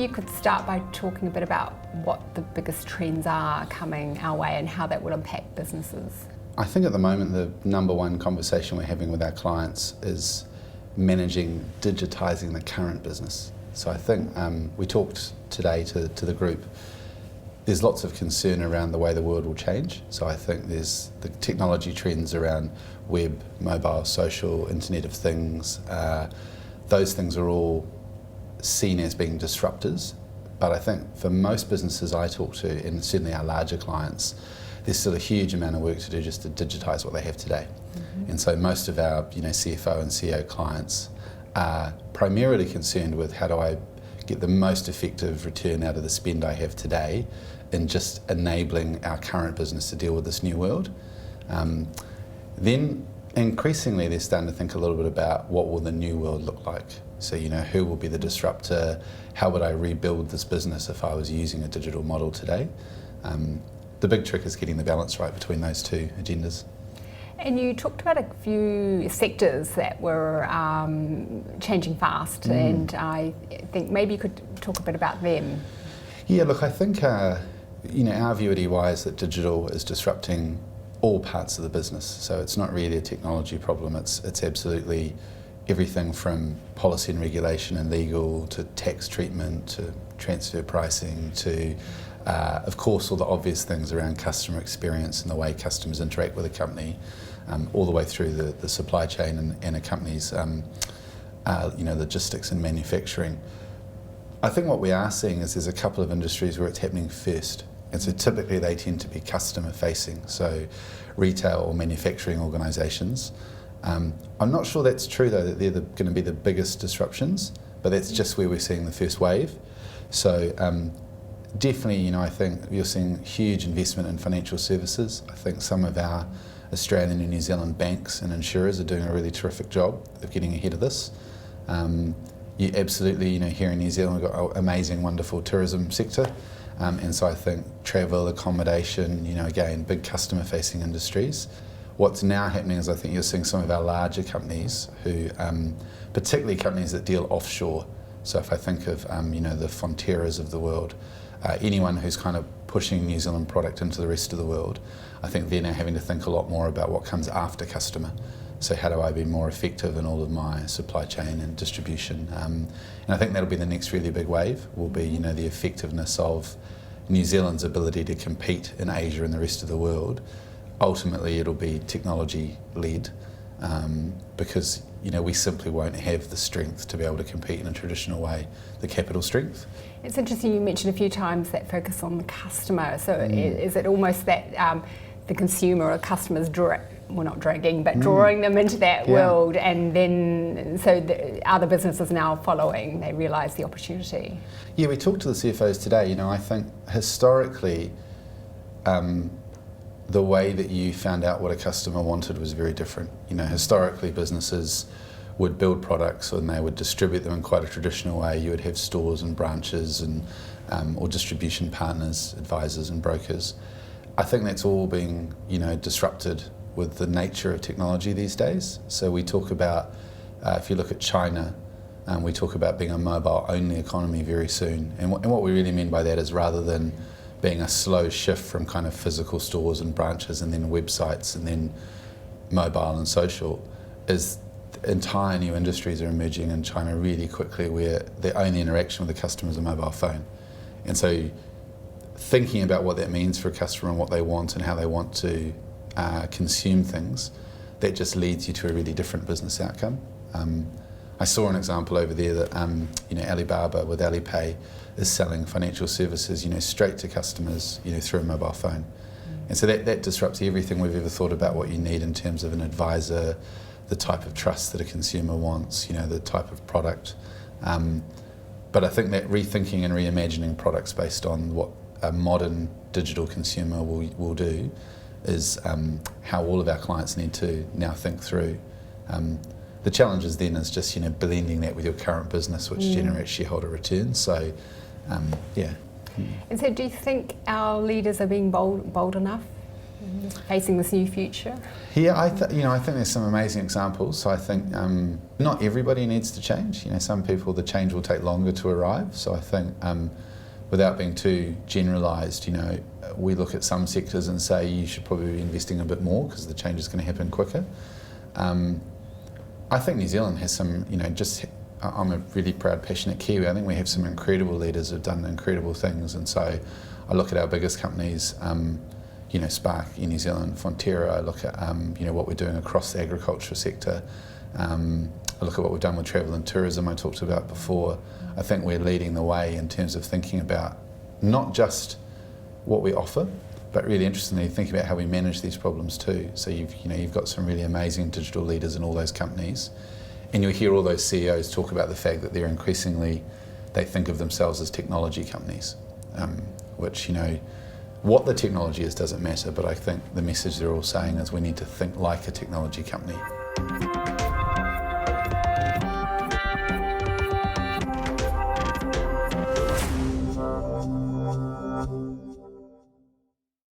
you could start by talking a bit about what the biggest trends are coming our way and how that will impact businesses. I think at the moment the number one conversation we're having with our clients is managing, digitising the current business. So I think we talked today to the group. There's lots of concern around the way the world will change. So I think there's the technology trends around web, mobile, social, Internet of Things. Those things are all seen as being disruptors. But I think for most businesses I talk to, and certainly our larger clients, there's still a huge amount of work to do just to digitise what they have today. Mm-hmm. And so most of our CFO and CEO clients are primarily concerned with how do I get the most effective return out of the spend I have today in just enabling our current business to deal with this new world. Then increasingly they're starting to think a little bit about what will the new world look like. So who will be the disruptor? How would I rebuild this business if I was using a digital model today? The big trick is getting the balance right between those two agendas. And you talked about a few sectors that were changing fast, and I think maybe you could talk a bit about them. Yeah, look, I think our view at EY is that digital is disrupting all parts of the business. So it's not really a technology problem. It's absolutely everything from policy and regulation and legal to tax treatment to transfer pricing to of course all the obvious things around customer experience and the way customers interact with a company, all the way through the supply chain and a company's logistics and manufacturing. I think what we are seeing is there's a couple of industries where it's happening first, and so typically they tend to be customer facing, so retail or manufacturing organisations. I'm not sure that's true though, that they're going to be the biggest disruptions, but that's just where we're seeing the first wave. So definitely, I think you're seeing huge investment in financial services. I think some of our Australian and New Zealand banks and insurers are doing a really terrific job of getting ahead of this. You absolutely, here in New Zealand we've got an amazing, wonderful tourism sector. And so I think travel, accommodation, again, big customer facing industries. What's now happening is I think you're seeing some of our larger companies who, particularly companies that deal offshore. So if I think of, the Fonterras of the world, anyone who's kind of pushing New Zealand product into the rest of the world, I think they're now having to think a lot more about what comes after customer. So how do I be more effective in all of my supply chain and distribution? And I think that'll be the next really big wave, will be, the effectiveness of New Zealand's ability to compete in Asia and the rest of the world. Ultimately, it'll be technology-led because, we simply won't have the strength to be able to compete in a traditional way, the capital strength. It's interesting, you mentioned a few times that focus on the customer. So is it almost that the consumer or customers not dragging, but drawing them into that world, and then so other businesses now following, they realise the opportunity? Yeah, we talked to the CFOs today. I think historically, the way that you found out what a customer wanted was very different. Historically businesses would build products and they would distribute them in quite a traditional way. You would have stores and branches and or distribution partners, advisors and brokers. I think that's all being disrupted with the nature of technology these days. So we talk about, if you look at China, we talk about being a mobile-only economy very soon. And what we really mean by that is rather than being a slow shift from kind of physical stores and branches and then websites and then mobile and social, is entire new industries are emerging in China really quickly where the only interaction with the customer is a mobile phone. And so thinking about what that means for a customer and what they want and how they want to consume things, that just leads you to a really different business outcome. I saw an example over there that Alibaba with Alipay is selling financial services straight to customers through a mobile phone. And so that disrupts everything we've ever thought about what you need in terms of an advisor, the type of trust that a consumer wants, the type of product. But I think that rethinking and reimagining products based on what a modern digital consumer will do is how all of our clients need to now think through. The challenge is then just blending that with your current business, which generates shareholder returns. So, And so, do you think our leaders are being bold enough? facing this new future? Yeah, I think there's some amazing examples. So I think not everybody needs to change. Some people, the change will take longer to arrive. So I think without being too generalised, we look at some sectors and say you should probably be investing a bit more because the change is going to happen quicker. I think New Zealand has some, I'm a really proud, passionate Kiwi. I think we have some incredible leaders who have done incredible things, and so I look at our biggest companies, Spark in New Zealand, Fonterra. I look at what we're doing across the agriculture sector. I look at what we've done with travel and tourism I talked about before. I think we're leading the way in terms of thinking about not just what we offer, but really interestingly thinking about how we manage these problems too. So you've got some really amazing digital leaders in all those companies, and you'll hear all those CEOs talk about the fact that they think of themselves as technology companies, which what the technology is doesn't matter, but I think the message they're all saying is we need to think like a technology company.